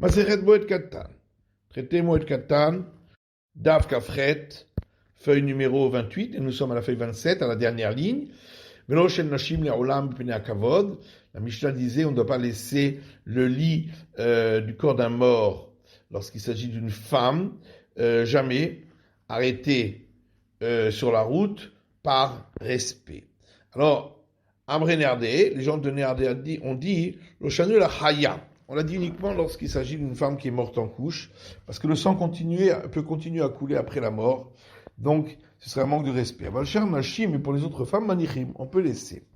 Masechet Moed Katan. Traité Moed Katan, Daf Kafret, feuille numéro 28, et nous sommes à la feuille 27, à la dernière ligne. La Mishnah disait on ne doit pas laisser le lit du corps d'un mort lorsqu'il s'agit d'une femme, jamais arrêté sur la route par respect. Alors, Amré Nerdé, les gens de Nerdé ont dit Loshanu la Haya. On l'a dit uniquement lorsqu'il s'agit d'une femme qui est morte en couche, parce que le sang peut continuer à couler après la mort. Donc, ce serait un manque de respect. Mais pour les autres femmes, manichim, on peut laisser.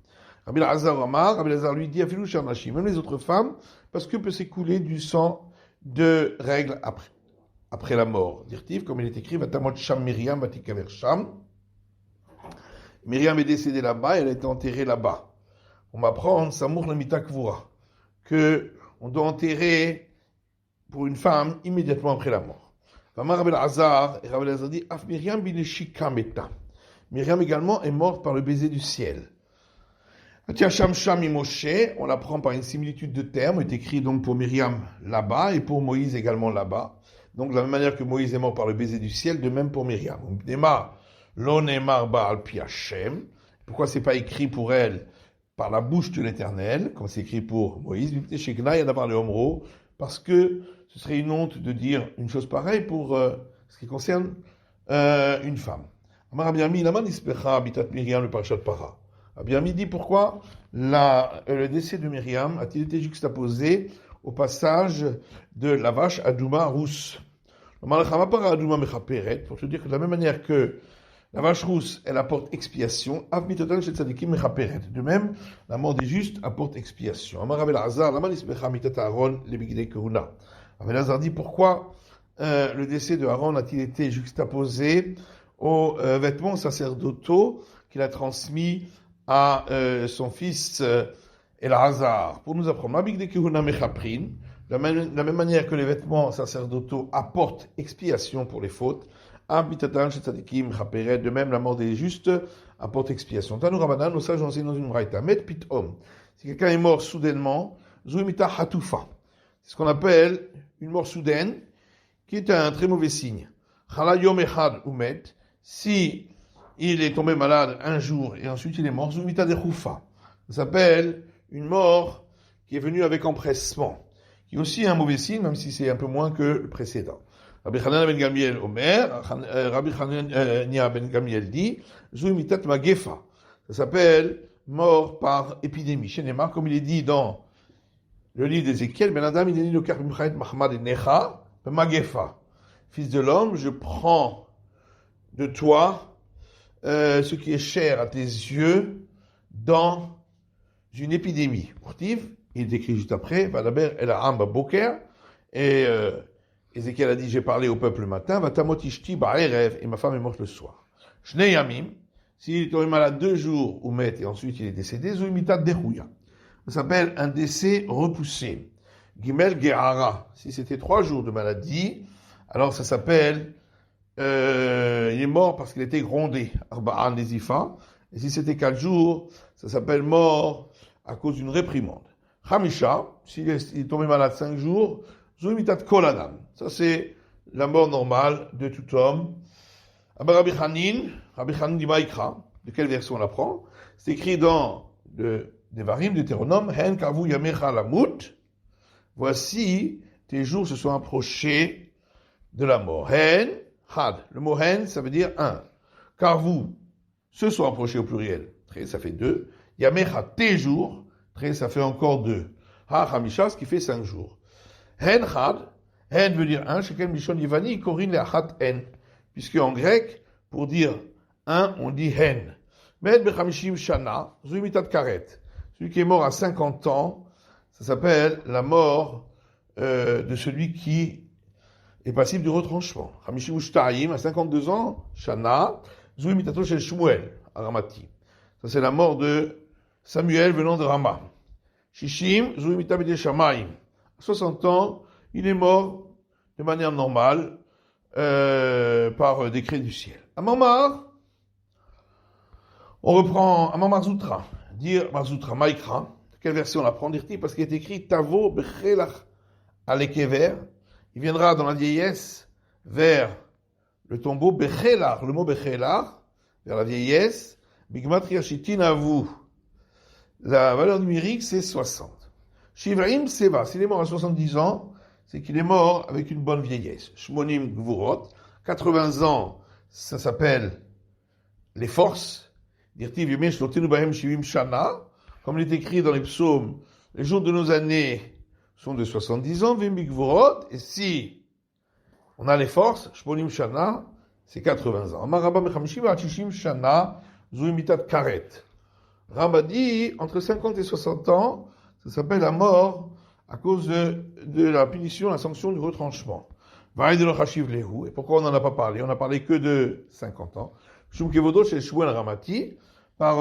Rabbi Lazar lui dit, afilou cher nashim, même les autres femmes, parce que peut s'écouler du sang de règles après la mort. Dirtiv, comme il est écrit, Vatamot Sham Miriam, Vatikaver Sham. Myriam est décédée là-bas, elle a été enterrée là-bas. On m'apprend, Samour le mitakvura, que on doit enterrer pour une femme immédiatement après la mort. Rabbi Lazar dit, Af Myriam bineshika meta. Myriam également est morte par le baiser du ciel. On l'apprend par une similitude de termes, est écrit donc pour Myriam là-bas et pour Moïse également là-bas. Donc de la même manière que Moïse est mort par le baiser du ciel, de même pour Myriam. Pourquoi c'est pas écrit pour elle par la bouche de l'Éternel, comme c'est écrit pour Moïse, parce que ce serait une honte de dire une chose pareille pour ce qui concerne une femme. Abiyami dit pourquoi le décès de Myriam a-t-il été juxtaposé au passage de la vache Adouma rousse. Pour te dire que de la même manière que la vache rousse, elle apporte expiation. De même, la mort des justes apporte expiation. Rabbi Lazar dit pourquoi le décès de Aaron a-t-il été juxtaposé aux vêtements sacerdotaux qu'il a transmis à son fils Elazar. Pour nous apprendre, de la même manière que les vêtements sacerdotaux apportent expiation pour les fautes, de même la mort des justes apporte expiation. Tanu Rabbanan, nos sages enseignent dans une braïta. Met pitom. Si quelqu'un est mort soudainement, zuimita hatufa. C'est ce qu'on appelle une mort soudaine, qui est un très mauvais signe. Chala yom echad umet. Si il est tombé malade un jour et ensuite il est mort, zuimita de chufa. Ça s'appelle une mort qui est venue avec empressement, qui est aussi un mauvais signe, même si c'est un peu moins que le précédent. Rabbi Hanania ben Gamliel ben Gamliel dit, zuimitat magefa. Ça s'appelle mort par épidémie. Chez Neymar, comme il est dit dans le livre d'Ézéchiel, ben Adam il est dit le kar bimchaet mahmad necha magefa. Fils de l'homme, je prends de toi ce qui est cher à tes yeux dans une épidémie. Il est écrit juste après, Vadaber el ha'am baboker, et Ézéchiel a dit, j'ai parlé au peuple le matin, Vatamot ishti ba'erev, et ma femme est morte le soir. Shnei yamim, s'il est tombé malade 2 jours, ou met, et ensuite il est décédé, zuimitat derouya. Ça s'appelle un décès repoussé. Gimel Gehara, si c'était 3 jours de maladie, alors ça s'appelle, il est mort parce qu'il était grondé, Arba'an Nezifa, et si c'était 4 jours, ça s'appelle mort à cause d'une réprimande. Hamisha, s'il est tombé malade 5 jours, Zuimitat Kol Adam. Ça c'est la mort normale de tout homme. Rabbi Chanin dit Maïkra, de quelle version on apprend? C'est écrit dans Devarim, Deutéronome, Hen kavu yamecha lamut. Voici, tes jours se sont approchés de la mort. Hen, had. Le mot hen, ça veut dire 1. Kavu, se sont approchés au pluriel. Très, ça fait 2. Yamecha, tes jours. Très, ça fait encore 2. Ha, hamisha, ce qui fait 5 jours. Hen had, hen veut dire 1, shekel mishon yivani, korin le achat hen. Puisque en grec, pour dire 1, on dit hen. Med bechamishim shana, zuimitat karet. Celui qui est mort à 50 ans, ça s'appelle la mort de celui qui est passible du retranchement. Hamishim ushtayim, à 52 ans, shana, zuimitato shel Shmuel, à Ramati. Ça c'est la mort de Samuel venant de Rama. Shishim, zuimita b'dei shamayim. 60 ans, il est mort de manière normale par décret du ciel. À Mamar, on reprend à Mamar Zoutra, dire Marzoutra Maïkra. Quelle version on apprend? Parce qu'il est écrit Tavo Bechelach à l'Ekever, il viendra dans la vieillesse vers le tombeau Bechelar, le mot Bechelar, vers la vieillesse, Bigmatria Shitin à vous. La valeur numérique, c'est 60. Shivrim Seva, s'il est mort à 70 ans, c'est qu'il est mort avec une bonne vieillesse. Shmonim Gvurot, 80 ans, ça s'appelle les forces. Dirtiv Yemei Shlotenu Bahem Shivim Shana, comme il est écrit dans les psaumes, les jours de nos années sont de 70 ans, Vim Gvurot, et si on a les forces, Shmonim Shana, c'est 80 ans. Amarabba Mechamishim Achishim Shana, Zuimitat Karet. Ramba dit, entre 50 et 60 ans, ça s'appelle la mort à cause de la punition, la sanction du retranchement. Et pourquoi on n'en a pas parlé? On n'a parlé que de 50 ans. Shumkevodo chez Shmuel Ramati, par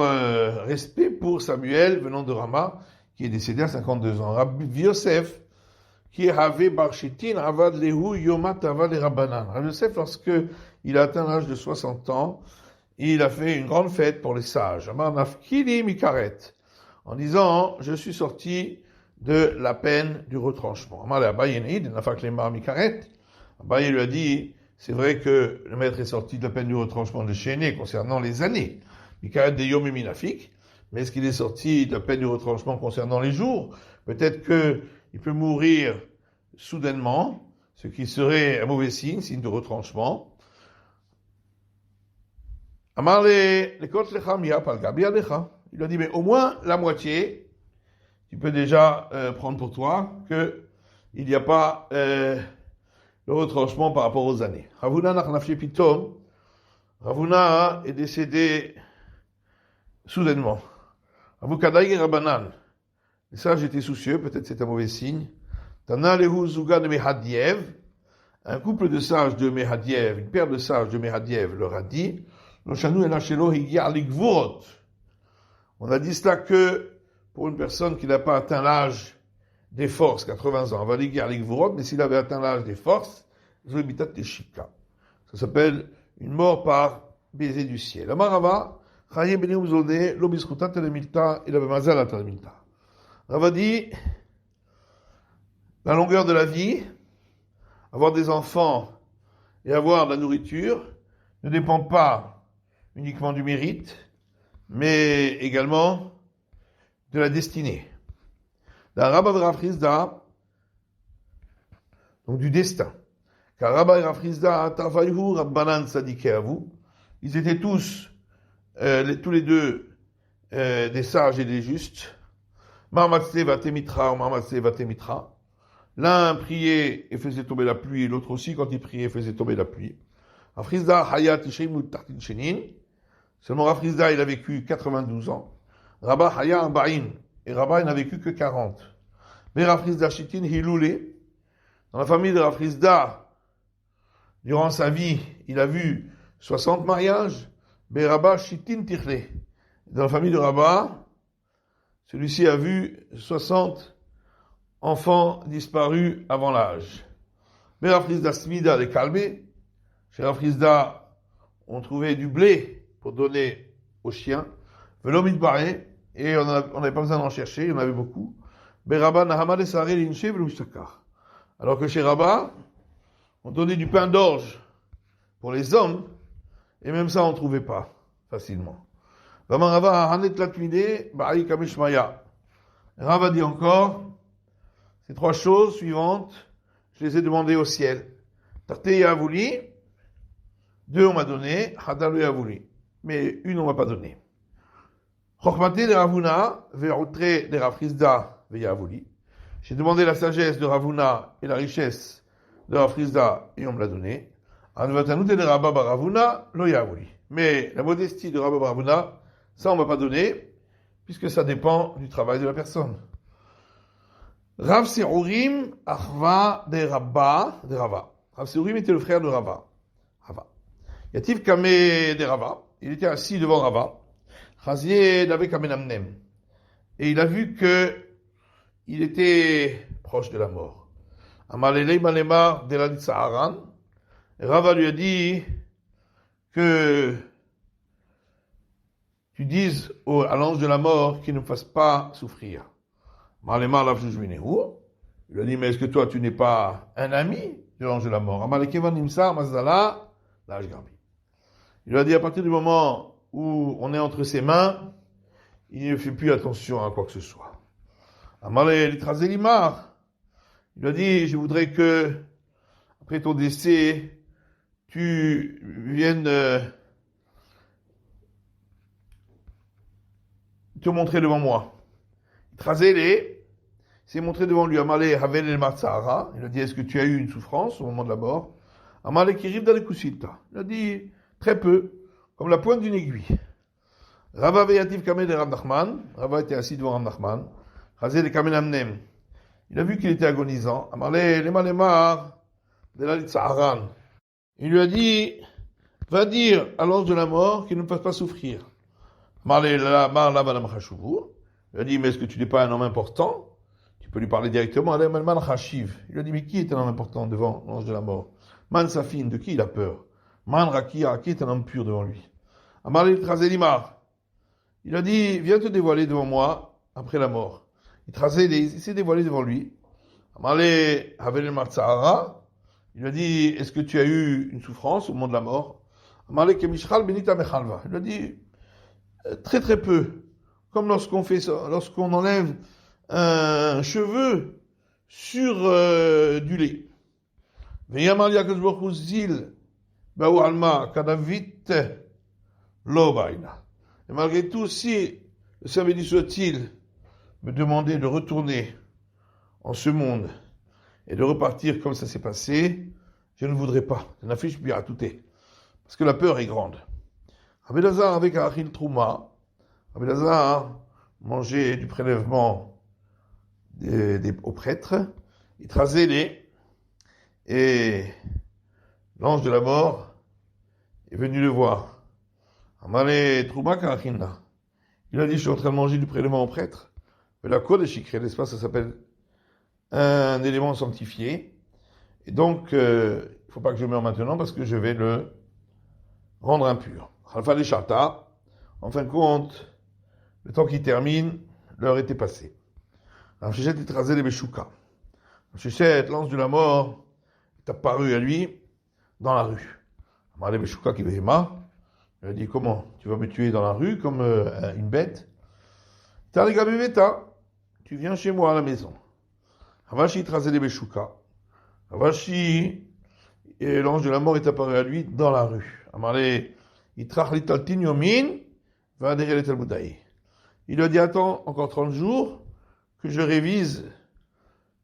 respect pour Samuel venant de Rama, qui est décédé à 52 ans. Rabbi Yosef, qui est Havé Barshitin, Avad Lehu, Yomat Avad Rabbanan. Rabbi Yosef, lorsque il a atteint l'âge de 60 ans, il a fait une grande fête pour les sages. Amar Nafkili Mikaret, en disant, je suis sorti de la peine du retranchement. Amar Abaye Neid, Nafak Lemar Mikaret. Abaye lui a dit, c'est vrai que le maître est sorti de la peine du retranchement de Chéné concernant les années. Mikaret de Yom Minafik. Mais est-ce qu'il est sorti de la peine du retranchement concernant les jours? Peut-être qu'il peut mourir soudainement, ce qui serait un mauvais signe de retranchement. Amar le kot lecha miya palga biadecha. Il lui a dit, mais au moins la moitié, tu peux déjà prendre pour toi que il n'y a pas le retranchement par rapport aux années. Ravuna nachnafshe pitom. Ravuna est décédé soudainement. Avukadaï Rabbanan. Les sages étaient soucieux, peut-être c'est un mauvais signe. Tana lehu zuga de Mehadiev. Un couple de sages de Mehadiev, une paire de sages de Mehadiev leur a dit, on a dit cela que pour une personne qui n'a pas atteint l'âge des forces, 80 ans, mais s'il avait atteint l'âge des forces, ça s'appelle une mort par baiser du ciel. Rava dit, la longueur de la vie, avoir des enfants et avoir de la nourriture ne dépend pas uniquement du mérite, mais également de la destinée. La Rabba Rafrizda, donc du destin. Car Rabba et Rafrizda, Tavayhu, Rabbanan Sadikeavu, ils étaient tous les deux des sages et des justes. Marmatse Vatemitra ou Marmatse Vatemitra. L'un priait et faisait tomber la pluie, et l'autre aussi, quand il priait, faisait tomber la pluie. Rafrizda Hayat Ishim Tartin Shenin. Seulement Rafrizda, il a vécu 92 ans. Rabba Hayat Arba'in. Et Rabba, il n'a vécu que 40. Mais Rafrizda Shitin Hiloulé. Dans la famille de Rafrizda, durant sa vie, il a vu 60 mariages. Mais Rabba Shitin Tichle. Dans la famille de Rabba, celui-ci a vu 60 enfants disparus avant l'âge. Mais Rafrizda Smida les Kalbé. Chez Rafrizda, on trouvait du blé pour donner aux chiens. Velomit barré, et on n'avait pas besoin d'en chercher, il y en avait beaucoup. Mais Rabba Nahamad et Saré l'inché velouchtakar. Alors que chez Rabba, on donnait du pain d'orge pour les hommes, et même ça on ne trouvait pas facilement. Rava Hanet Latmide, Ba'i Kameshmaya. Rava dit encore, ces trois choses suivantes, je les ai demandées au ciel. Tarté Yavouli, 2 on m'a donné, Hadalu Yavouli. Mais une on m'a pas donné. Chokhmate de Ravuna, Ve'outre de Rafrizda, Ve'yavouli. J'ai demandé la sagesse de Ravuna et la richesse de Rafrizda, et on me l'a donné. Anvatanut de Rabba Ravuna, Lo Yavouli. Mais la modestie de Rabba Ravuna, ça on m'a pas donné, puisque ça dépend du travail de la personne. Rav Serurim, Achva de Rabba, de Rava. Rav Serurim était le frère de Rava. Yativ Kameh de Rava. Il était assis devant Rava. Chazier d'avec Kamenamnem. Et il a vu que il était proche de la mort. Amalelei Malemar de la Saharan. Rava lui a dit que tu dises à l'ange de la mort qu'il ne fasse pas souffrir. Malemar lavjujminehu. Il lui a dit, mais est-ce que toi, tu n'es pas un ami de l'ange de la mort? Amalekevan Nimsa, Mazdala, l'âge Garbi. Il lui a dit, à partir du moment où on est entre ses mains, il ne fait plus attention à quoi que ce soit. Amalé Litrazelimar, il lui a dit, je voudrais que, après ton décès, tu viennes te montrer devant moi. Trazélé s'est montré devant lui. Amalé Havel el Matsahara. Il a dit, est-ce que tu as eu une souffrance au moment de la mort? Amalé Kirib Dalekusilta. Il a dit, très peu, comme la pointe d'une aiguille. Rava Veyativ Kamel et Rav Nachman. Rava était assis devant Rav Nachman. Hazel et Kamel Amnem. Il a vu qu'il était agonisant. Amalé Lema Lemar de la Litzaharan. Il lui a dit, va dire à l'ange de la mort qu'il ne me fasse pas souffrir. Amalé Lamar Lavanam Chashuvur. Il a dit, mais est-ce que tu n'es pas un homme important? Tu peux lui parler directement. Il lui a dit, mais qui est un homme important devant l'ange de la mort? Man Safin, de qui il a peur? Man Rakia, qui est un homme pur devant lui? Amalé Trazelimar. Il a dit, viens te dévoiler devant moi après la mort. Il s'est dévoilé devant lui. Amalé Havel Matsahara. Il lui a dit, est-ce que tu as eu une souffrance au moment de la mort? Amalé Kemishchal Benita Mechalva. Il lui a dit, très très peu. Comme lorsqu'on enlève un cheveu sur du lait. Veyamal Yaakov Baruch Hu Zil Baou Alma Kadavit Lo Baina. Et malgré tout, si le Saint béni soit-il me demandait de retourner en ce monde et de repartir comme ça s'est passé, je ne voudrais pas. Je n'affiche bien à tout est. Parce que la peur est grande. Rabbi Lazar avec Achil Trouma, Rabbi Lazar mangeait du prélèvement aux prêtres, il trasait les, et l'ange de la mort est venu le voir. Amalé Trouma Karachina. Il a dit, je suis en train de manger du prélèvement aux prêtres. Mais la code chikre, n'est-ce pas, ça s'appelle un élément sanctifié. Et donc, il ne faut pas que je meure maintenant parce que je vais le rendre impur. Khalfa les Chata. En fin de compte, le temps qui termine, l'heure était passée. Ramshechet est rasé les Beshuka. Ramshechet, l'ange de la mort, est apparu à lui dans la rue. Amalé Beshuka qui veillema. Il a dit, comment? Tu vas me tuer dans la rue comme une bête? Tu viens chez moi à la maison. Ravashi trasé les Beshuka. Ravashi, et l'ange de la mort est apparu à lui dans la rue. Amalé, Itrachlitaltin Yomin, va adhérer les Talmudaï. Il lui a dit, attends encore 30 jours que je révise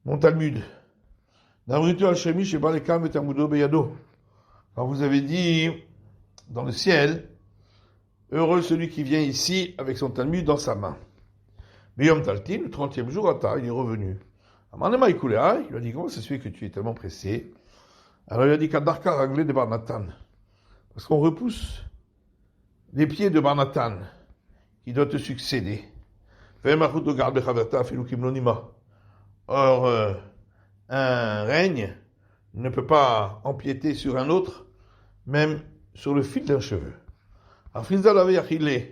mon Talmud. Namritu al-Shemi, Sheba lekam et Talmudo beyado. Quand vous avez dit, dans le ciel, heureux celui qui vient ici avec son Talmud dans sa main. Beyom Taltin, le 30e jour, il est revenu. Amanema Ikulea, il lui a dit, comment ça se fait que tu es tellement pressé? Alors il a dit, Kadarka raglé de Barnatan. Parce qu'on repousse les pieds de Barnatan, qui doit te succéder. Or, un règne ne peut pas empiéter sur un autre, même sur le fil d'un cheveu. Afrizda l'avait achillé.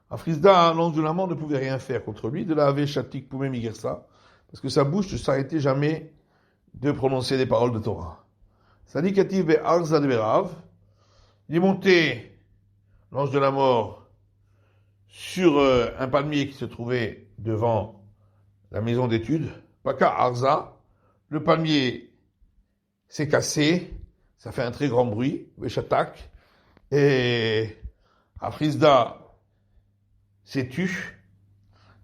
Afrizda, l'ange de la mort, ne pouvait rien faire contre lui. De la avait chatik poumé migersa, parce que sa bouche ne s'arrêtait jamais de prononcer des paroles de Torah. Sadikativ be arza de berav. Il est monté, l'ange de la mort, sur un palmier qui se trouvait devant la maison d'études. Paka arza. Le palmier s'est cassé. Ça fait un très grand bruit. Veshatak. Et Afrizda s'est tu.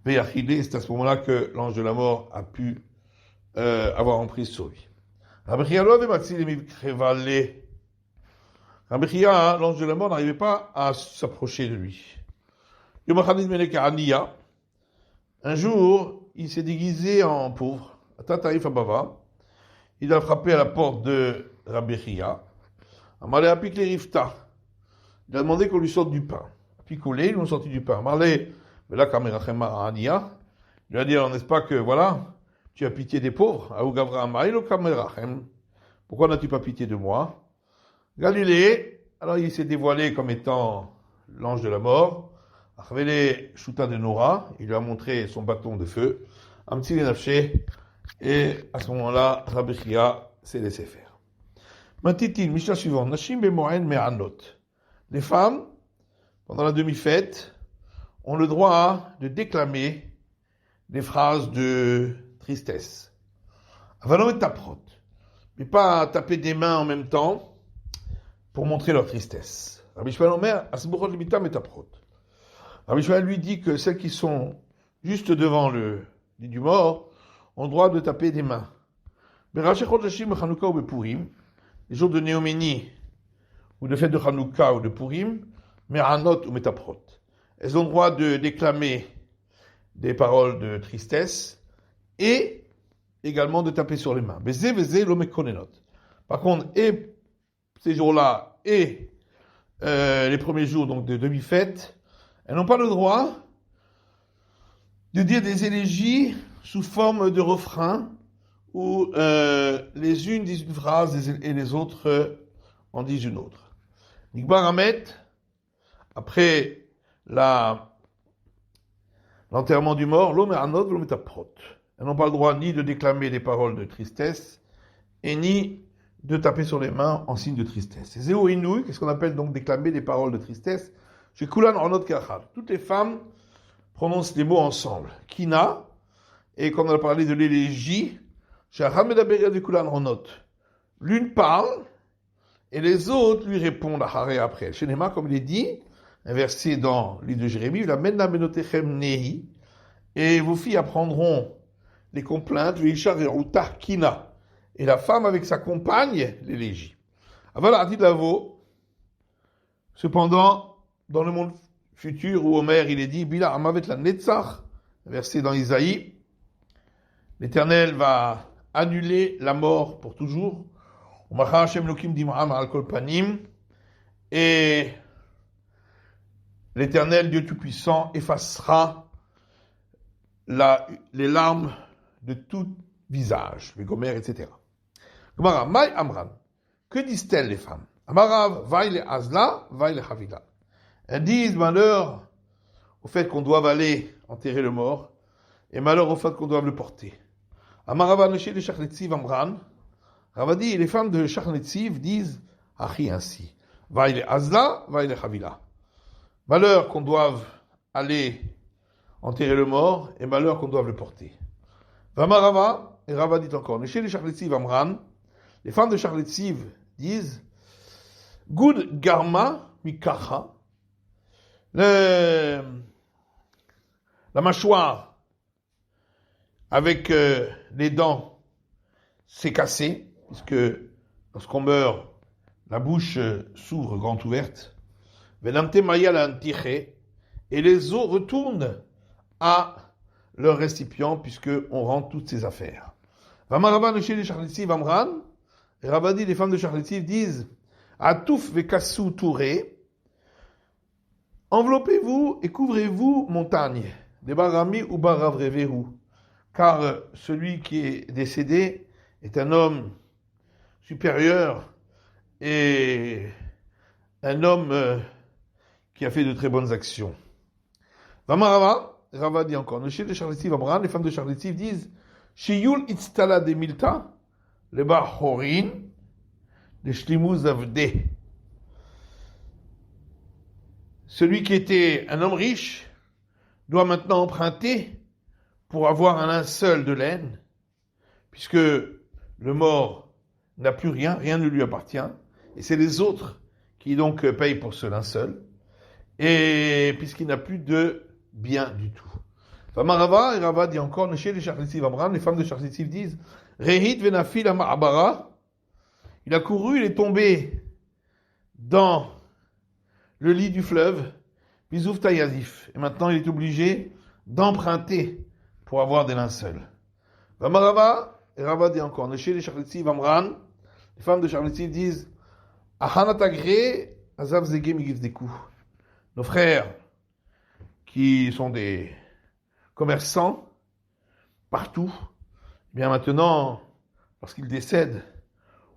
Veyachidé, c'est à ce moment-là que l'ange de la mort a pu avoir emprise sur lui. Rabbi Chia, l'ange de la mort n'arrivait pas à s'approcher de lui. Un jour, il s'est déguisé en pauvre. Il a frappé à la porte de Rabbi Chia. Il a demandé qu'on lui sorte du pain. Picolé, ils lui ont sorti du pain. Il lui a dit, alors n'est-ce pas que, voilà, tu as pitié des pauvres? Pourquoi n'as-tu pas pitié de moi? Galilée, alors il s'est dévoilé comme étant l'ange de la mort. Achvele Shuta de Nora, il lui a montré son bâton de feu. Amtsi Nafshe, Et à ce moment-là, Rabbi Chia s'est laissé faire. Matitil, Mishnah suivante. Nashim bemoen me'anot. Les femmes, pendant la demi-fête, ont le droit de déclamer des phrases de tristesse. Avalon et taprot. Mais pas taper des mains en même temps pour montrer leur tristesse. Rabbi Shmuel Omer, asbuchot limitam et taprot. Rabbi Shmuel lui dit que celles qui sont juste devant le lit du mort ont le droit de taper des mains. Les jours de Néoménie, ou de fête de Hanouka ou de Purim, Meranot ou Metaprot. Elles ont le droit de déclamer des paroles de tristesse et également de taper sur les mains. Par contre, et ces jours-là et les premiers jours donc de demi-fête, elles n'ont pas le droit de dire des élégies sous forme de refrain où les unes disent une phrase et les autres en disent une autre. Nikbar Hamet, après l'enterrement du mort, l'homme est anod, l'homme est aprot. Elles n'ont pas le droit ni de déclamer des paroles de tristesse et ni de taper sur les mains en signe de tristesse. Et Zéo Inouï, qu'est-ce qu'on appelle donc déclamer des paroles de tristesse? Chez Kulan Anod Kachal. Toutes les femmes prononcent les mots ensemble. Kina, et quand on a parlé de l'élégie, chez Hamedaberia de Kulan Anod. L'une parle et les autres lui répondent après. Chez Nema, comme il est dit, un verset dans le livre de Jérémie, la menna menotechem nehi, et vos filles apprendront les complaintes, kina, et la femme avec sa compagne l'élégie. Aval Adid Lavo, cependant, dans le monde futur où Omer il est dit, Bila Amavet la Netzach, verset dans Isaïe, l'Éternel va annuler la mort pour toujours. Et l'Éternel, Dieu Tout-Puissant, effacera les larmes de tout visage, les gomères, etc. Gemara, Maï Amran, que disent-elles les femmes? Amarav, Vaïle Azla, Vaïle Havila. Elles disent malheur au fait qu'on doive aller enterrer le mort, et malheur au fait qu'on doive le porter. Amarava Neché de Shachnetziv Amran, Ravadi, les femmes de Shachnetziv disent Achi ainsi. Vaïle Azla, Vaïle Havila. Malheur qu'on doive aller enterrer le mort, et malheur qu'on doive le porter. Vamarava, et Rava dit encore, Neché de Shachnetziv Amran, les femmes de Shachnetziv disent Gud Garma Mikacha, la mâchoire avec les dents s'est cassée, puisque lorsqu'on meurt, la bouche s'ouvre grande ouverte. Venamte Mayal Antiche, et les os retournent à leur récipient, puisqu'on rend toutes ces affaires. Vamarava Neché de Shachnetziv Amran, et Rabadi, les femmes de Shachnetziv disent Atouf Vekassou Touré, enveloppez-vous et couvrez-vous, montagne, des barami ou baravrevehu, car celui qui est décédé est un homme supérieur et un homme qui a fait de très bonnes actions. Vamarava, Rava dit encore, les femmes de Shachnetziv disent, Shiyul itztala de milta, le bahorin, le shlimuz avde. Celui qui était un homme riche doit maintenant emprunter pour avoir un linceul de laine, puisque le mort n'a plus rien, rien ne lui appartient, et c'est les autres qui donc payent pour ce linceul, et puisqu'il n'a plus de bien du tout. Vamarava, et Rava dit encore, chez les Shachnetziv Amran, les femmes de Shachnetziv disent, Rehit venafil ama'abara, il a couru, il est tombé dans le lit du fleuve, Bizouf Tayazif. Et maintenant, il est obligé d'emprunter pour avoir des linceuls. Vamarava, et Rava dit encore, chez les Shachnetziv Amran, les femmes de Shachnetziv disent, Ahanatagre, Azav Zege Migivdeku. Nos frères, qui sont des commerçants, partout, eh bien maintenant, lorsqu'ils décèdent,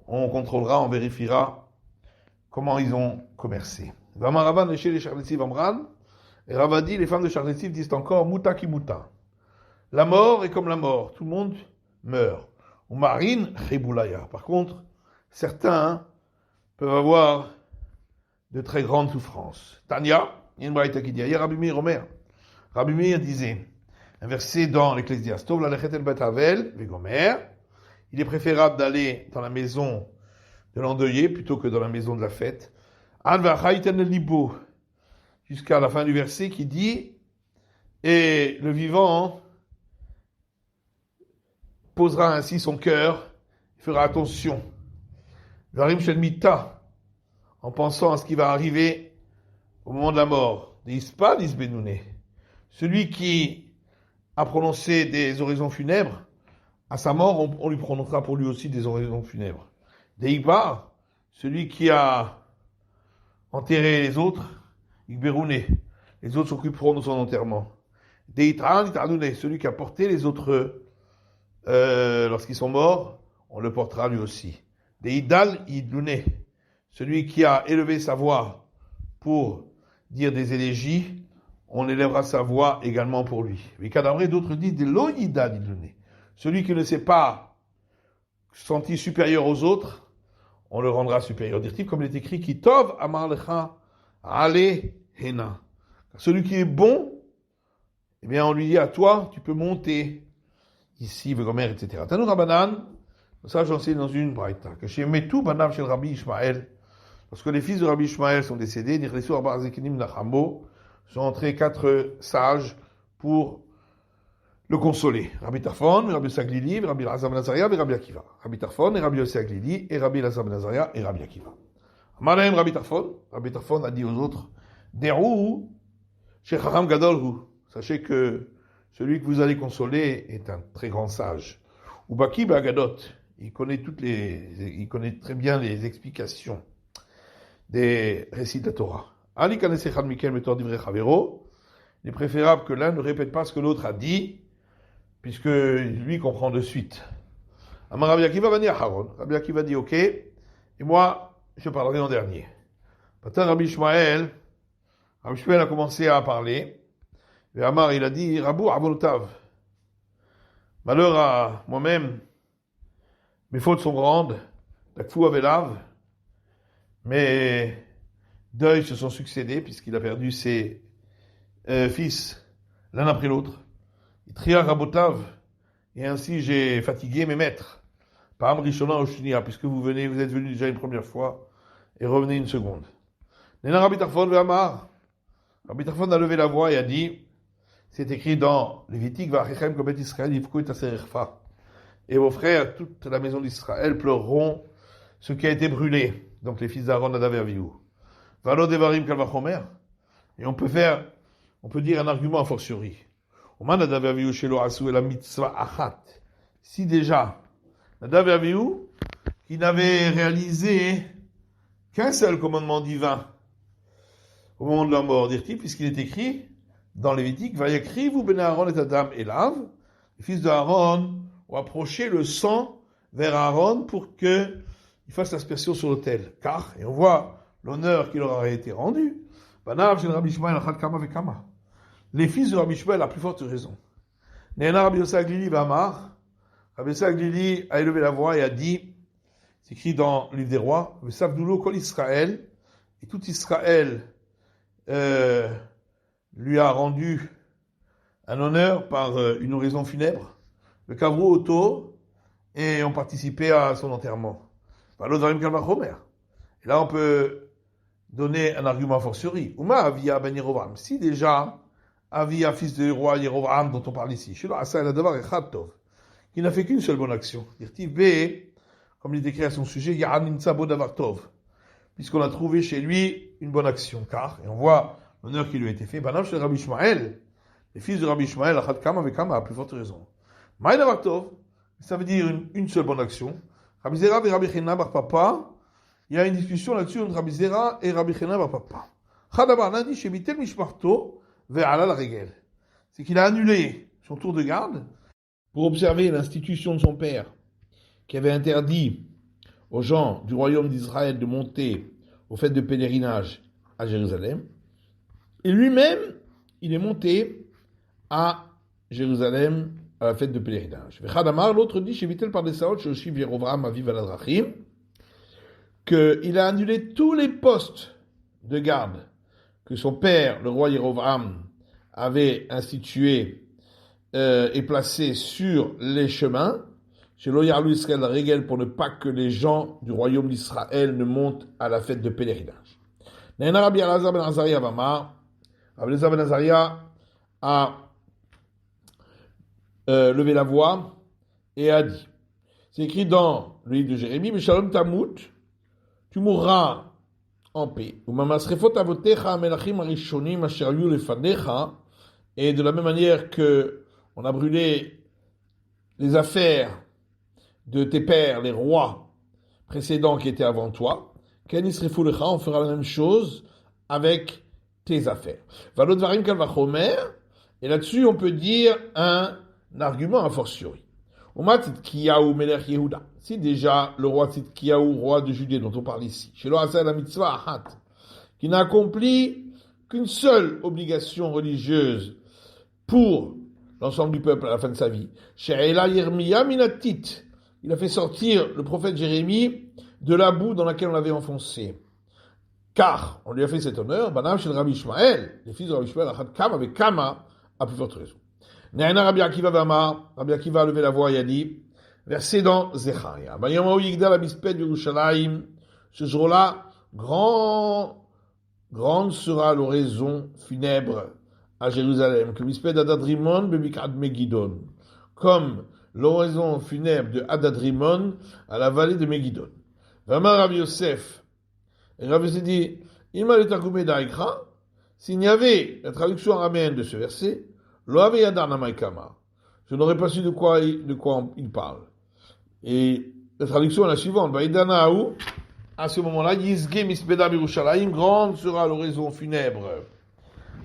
on contrôlera, on vérifiera comment ils ont commercé. Vamarava Neché les Shachnetziv Amran, et Ravadi, les femmes de Shachnetziv disent encore Muta ki muta. La mort est comme la mort, tout le monde meurt. Ou marine, Chiboulaya. Par contre, certains peuvent avoir de très grandes souffrances. Tania, il y a une braïta qui dit, hier Rabbi Meir Omer. Rabbi Meir disait, un verset dans l'Ecclésiaste, Tov lalechet el bet havel vegomer. Il est préférable d'aller dans la maison de l'endeuillé plutôt que dans la maison de la fête. An v'achayten el libo. Jusqu'à la fin du verset qui dit, et le vivant posera ainsi son cœur, il fera attention. Varim shel mita, en pensant à ce qui va arriver au moment de la mort. D'ispa d'isbenouné. Celui qui a prononcé des oraisons funèbres, à sa mort, on lui prononcera pour lui aussi des oraisons funèbres. Deiba, celui qui a enterré les autres, Igberouné, les autres s'occuperont de son enterrement. Deitran, celui qui a porté les autres lorsqu'ils sont morts, on le portera lui aussi. Deidal, Idlouné, celui qui a élevé sa voix pour dire des élégies, on élèvera sa voix également pour lui. Mais Kadamré, d'autres disent de l'Oïdal, Idlouné, celui qui ne s'est pas senti supérieur aux autres, on le rendra supérieur. Dire-t-il, comme il est écrit, qui tov amar lecha ale hena. Celui qui est bon, eh bien, on lui dit à toi, tu peux monter ici, Vegomer, etc. Tanou Rabbanan, ça j'enseigne dans une braïta, que chez Metou Banav chez Rabbi Ishmael, lorsque les fils de Rabbi Ishmael sont décédés, Nirlesu Arba Zekinim Nachamo, sont entrés 4 sages pour le consoler. Rabbi Tarfon, Rabbi Saglili, Rabbi Lazar ben Azaria et Rabbi Akiva. Rabbi Tarfon et Rabbi Saglili et Rabbi Lazar ben Azaria et Rabbi Akiva. Amalaim Rabbi Tarfon a dit aux autres, Derou, chez Chacham Gadolhu, sachez que celui que vous allez consoler est un très grand sage. Ou Baki Bagadot, il connaît très bien les explications des récits de la Torah. Ali Kanesechad Mikel Metor Divrei Chavero, il est préférable que l'un ne répète pas ce que l'autre a dit, puisque lui comprend de suite. Amar Rabbi Akiva va dire Haron. Rabbi Akiva dit ok, et moi je parlerai en dernier. Maintenant Rabbi Ishmael a commencé à parler. Et Amar il a dit Rabou Avonotav. Malheur à moi-même, mes fautes sont grandes, Takfou Avelav, mes deuils se sont succédés puisqu'il a perdu ses fils l'un après l'autre. Tria Rabotav, et ainsi j'ai fatigué mes maîtres. Pam Rishona Oshinia, puisque vous êtes venus déjà une première fois et revenez une seconde. Nena Rabbi Tarfon Ve'amar. Rabbi Tarfon a levé la voix et a dit, c'est écrit dans Lévitique, Va'achechem Kobet Israël Yivku et Aserechfa. Et vos frères, toute la maison d'Israël pleureront ce qui a été brûlé. Donc les fils d'Aaron, Nadav et Avihu. Valo Devarim Kalvachomer. Et on peut dire un argument a fortiori. Si déjà, Nadav et Avihu, qui n'avaient réalisé qu'un seul commandement divin au moment de leur mort, dire-t-il, puisqu'il est écrit dans Lévitique, Vayakrivu ben Aaron et Adam Elav, les fils d'Aaron ont approché le sang vers Aaron pour qu'il fasse l'aspersion sur l'autel. Car, et on voit l'honneur qui leur aurait été rendu, Banav shel Rabbi Ishmael achad kama vekama. Les fils de Rabbi Ishmael, à plus forte raison. Néana Rabbi Yosef Aglili Vamar. Rabbi Yosef Aglili a élevé la voix et a dit, c'est écrit dans le livre des rois, Vesavdulo kol Israël, et tout Israël lui a rendu un honneur par une oraison funèbre, le Kavru Oto, et ont participé à son enterrement. Et là, on peut donner un argument a fortiori. Uma Avia ben Yerovam. Si déjà, Avia, fils du roi Yerovam, dont on parle ici, qui n'a fait qu'une seule bonne action. Dire-t-il, B, comme il est écrit à son sujet, Yaranimtsa Bodavar Tov, puisqu'on a trouvé chez lui une bonne action, car, et on voit l'honneur qui lui a été fait, Banav chez Rabbi Ishmael, les fils de Rabbi Ishmael, Achad Kama Vekama, à plus forte raison. Maïdavar Tov, ça veut dire une seule bonne action. Rabbi Zera et Rabbi Chena bar Papa, il y a une discussion là-dessus entre Rabbi Zera et Rabbi Chena bar Papa. Chadabar n'a dit, Shebitel Mishmarto, Ve'ala la Regel. C'est qu'il a annulé son tour de garde pour observer l'institution de son père, qui avait interdit aux gens du royaume d'Israël de monter aux fêtes de pèlerinage à Jérusalem. Et lui-même, il est monté à Jérusalem à la fête de pèlerinage. Vechadamar, l'autre dit, chez Vitel par des Saot, chez Oshiv Yerovram, Aviv Aladrachim, qu'il a annulé tous les postes de garde que son père, le roi Yerovram, avait institués et placés sur les chemins, chez Loyarlu Israël Regel, pour ne pas que les gens du royaume d'Israël ne montent à la fête de pèlerinage. Naina Rabbi Elazar ben Azaria Bama, Rabbi Elazar ben Azaria a levé la voix et a dit, c'est écrit dans le livre de Jérémie, mais Shalom Tamut, tu mourras en paix. Et de la même manière que on a brûlé les affaires de tes pères, les rois précédents qui étaient avant toi, on fera la même chose avec tes affaires. Et là-dessus, on peut dire un argument a fortiori. Si déjà le roi Tzidkiyahu, roi de Judée dont on parle ici, qui n'a accompli qu'une seule obligation religieuse pour l'ensemble du peuple à la fin de sa vie, il a fait sortir le prophète Jérémie de la boue dans laquelle on l'avait enfoncé. Car on lui a fait cet honneur, Banam shel Rabbi Ishmael, les fils de Rabbi Ishmael, Kama avec Kama, à plus forte raison. Ne'ana Rabbi Akiva Vama, Rabbi Akiva a levé la voix et a dit, verset dans Zecharia, Bayamaou Yigdal Amisped Yerushalayim, ce jour-là, grande sera l'oraison funèbre à Jérusalem, que Misped Adadrimon Bebikad Megidon, comme l'oraison funèbre de Adadrimon à la vallée de Megidon. Vama Rabbi Yosef, et Rabbi Yosef dit, Ima le Targumé d'Aïkra, s'il n'y avait la traduction araméenne de ce verset, Lo ave yadar namaikama, je n'aurais pas su de quoi il parle. Et la traduction est la suivante, Baïdanaou, à ce moment-là, Yizge Mispeda Birushalayim, grande sera l'oraison funèbre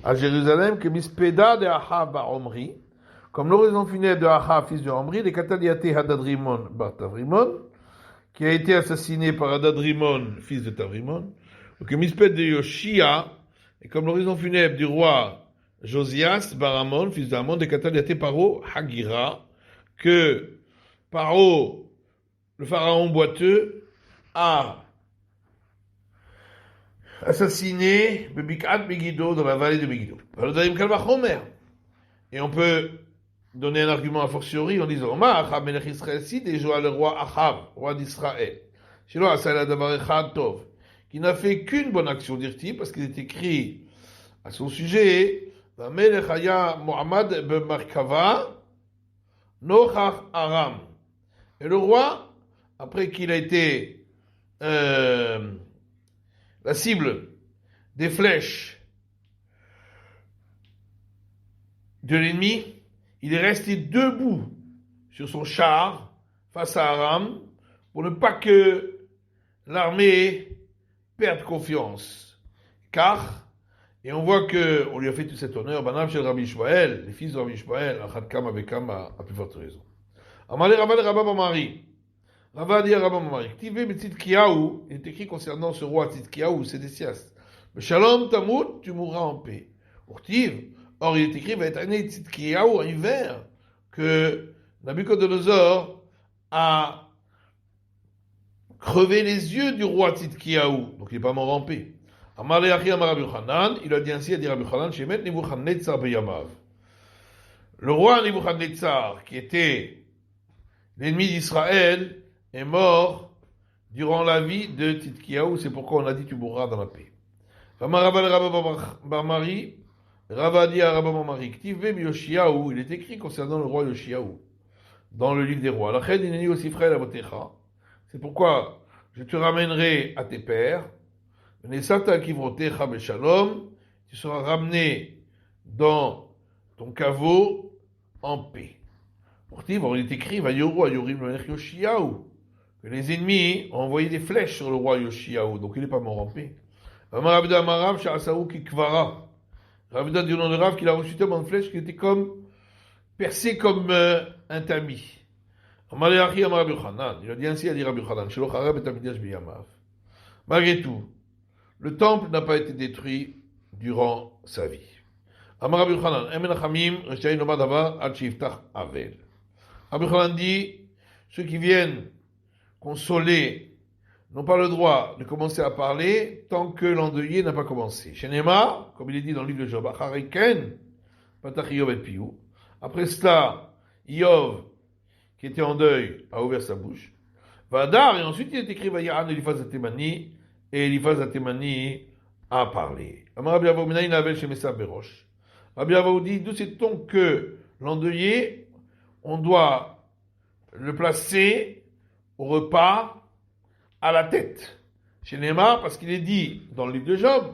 à Jérusalem, que Mispeda de Ahav bar Omri, comme l'oraison funèbre de Ahav, fils de Omri, de Kataliate Hadadrimon bar Tavrimon, qui a été assassiné par Hadadrimon, fils de Tavrimon, ou que Misped de Yoshia, et comme l'horizon funèbre du roi Josias bar Amon, fils d'Amon, de Kataliate Paro Hagira, que Paro, le pharaon boiteux, a assassiné Bebikat Megiddo dans la vallée de Megiddo. Et on peut donner un argument a fortiori en disant Omar Achab Melech Israël, si déjà le roi Achab, roi d'Israël, Shelo Asala Davar Echad Tov, qui n'a fait qu'une bonne action, dit-il, parce qu'il est écrit à son sujet Melech Haya Mohammad Bemarkava Nochach Aram. Et le roi, après qu'il a été la cible des flèches de l'ennemi, il est resté debout sur son char face à Aram pour ne pas que l'armée perde confiance. Car, et on voit qu'on lui a fait tout cet honneur, Banam shel Rabbi Ishmael, les fils de Rabbi Ishmael, Achad Kama Bekama, à plus forte raison. Amalé Rabba Rabba Mamari. Rabba dit à Rabba Mamari, Ktivé Tzidkiyahu, il est écrit concernant ce roi Tzidkiyahu, Sédécias. Shalom Tamut, tu mourras en paix. Urtiv, or il est écrit, va être année Tzidkiyahu, un hiver, que Nabucodonosor a crevé les yeux du roi Tzidkiyahu, donc il n'est pas mort en paix. Amalé Achi Amar Rabbi Yochanan, il a dit ainsi à dire Rabbi Yochanan, Shemet Nebuchadnezzar Beyamav. Le roi Nebuchadnezzar, qui était l'ennemi d'Israël, est mort durant la vie de Tzidkiyahu, c'est pourquoi on a dit tu mourras dans la paix. Rava dit à Rabba Mamari, il est écrit concernant le roi Yoshiahu, dans le livre des rois. C'est pourquoi je te ramènerai à tes pères, tu seras ramené dans ton caveau en paix. Il est écrit, que les ennemis ont envoyé des flèches sur le roi Yoshiahu, donc il n'est pas mort en paix. Ravda du nom de Rav qu'il a reçu tellement de flèches qui était comme percé comme un tamis. Il a dit ainsi à dire Rabbi Yochanan, malgré tout, le temple n'a pas été détruit durant sa vie. Amar Rabbi Yochanan, Emen Achamim, Reshtaim Lomar Davar, Ad Shiftach Avel. Rabbi Yochanan dit, ceux qui viennent consoler n'ont pas le droit de commencer à parler tant que l'endeuillé n'a pas commencé. Shenema, comme il est dit dans le livre de Job, Achariken, Patach Iyov et Piyou. Après cela, Iyov, qui était en deuil, a ouvert sa bouche. Vadar, et ensuite il est écrit Vayahan Eliphaz Atemani, et Eliphaz Atemani a parlé. Amar Rabbi Avahu Minayin Avel Shemesa Berosh. Rabbi Avahu dit, d'où sait-on que l'endeuillé, on doit le placer au repas à la tête. Chez Neymar, parce qu'il est dit dans le livre de Job,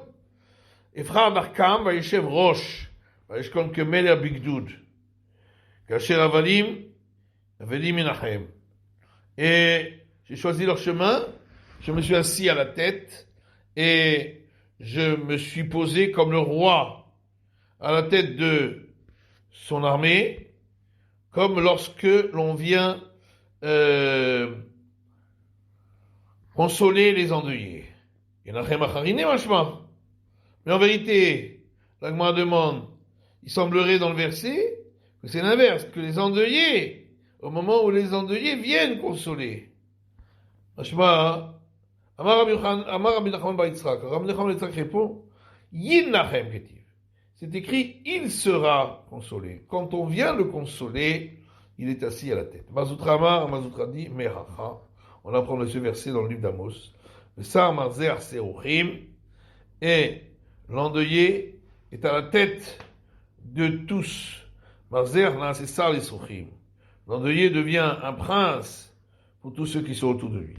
Ephra Darkam va yeshev rosh, va yeshkon kemeler bigdoud, kasher avalim, avelim inachem. Et j'ai choisi leur chemin, je me suis assis à la tête, et je me suis posé comme le roi à la tête de son armée, comme lorsque l'on vient consoler les endeuillés. Mais en vérité, la Gemara demande, il semblerait dans le verset que c'est l'inverse, que les endeuillés, au moment où les endeuillés viennent consoler. Amar Rabbi Nachman bar Yitzchak. Rabbi Nachman bar Yitzchak répond, Yinnachem ketiv. C'est écrit, il sera consolé. Quand on vient le consoler, il est assis à la tête. Mazoutrama, Mazoutra dit, Mehacha. On apprend ce verset dans le livre d'Amos. Le Sar Marzer Serouchim, et l'endeuillé est à la tête de tous. Marzer, là, c'est Sar les Serouchim. L'endeuillé devient un prince pour tous ceux qui sont autour de lui.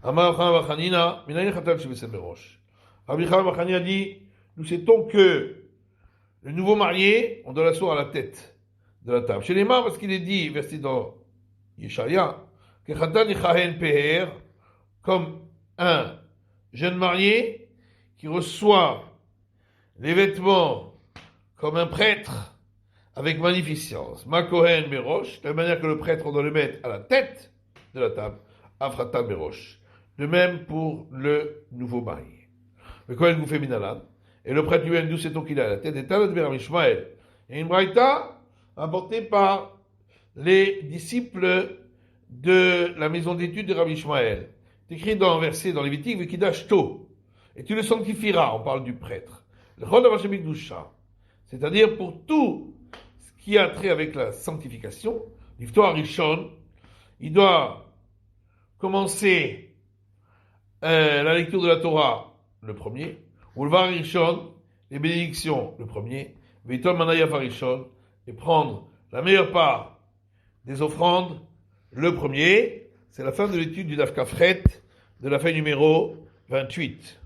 Amar Chana Bachanina, Minayin Chatal Shebesed Berosh. Rabbi Chana Bachanina dit, nous sait-on que le nouveau marié, on doit l'asseoir à la tête de la table. Chez les mains, parce qu'il est dit, verset dans Yeshaya, que Chatan Yichahen Peher, comme un jeune marié qui reçoit les vêtements comme un prêtre avec magnificence. Ma Kohen Berosh, de la manière que le prêtre, on doit le mettre à la tête de la table, Afratan Berosh. De même pour le nouveau marié. Le Kohen Goufé Minalan. Et le prêtre lui-même, d'où sait-on qu'il est à la tête, est Talad Beram Ishmael. Et une braïta apportée par les disciples de la maison d'études de Rabbi Ishmael. C'est écrit dans un verset dans Lévitique, Vekidash To. Et tu le sanctifieras, on parle du prêtre. Le Chod Avashemik Dusha. C'est-à-dire pour tout ce qui a trait avec la sanctification, l'Iftoar Rishon, il doit commencer la lecture de la Torah, le premier, ou le Var Rishon, les bénédictions, le premier, Veitom Manaya Farishon, et prendre la meilleure part des offrandes, le premier. C'est la fin de l'étude du Daf Kafret, de la feuille numéro 28.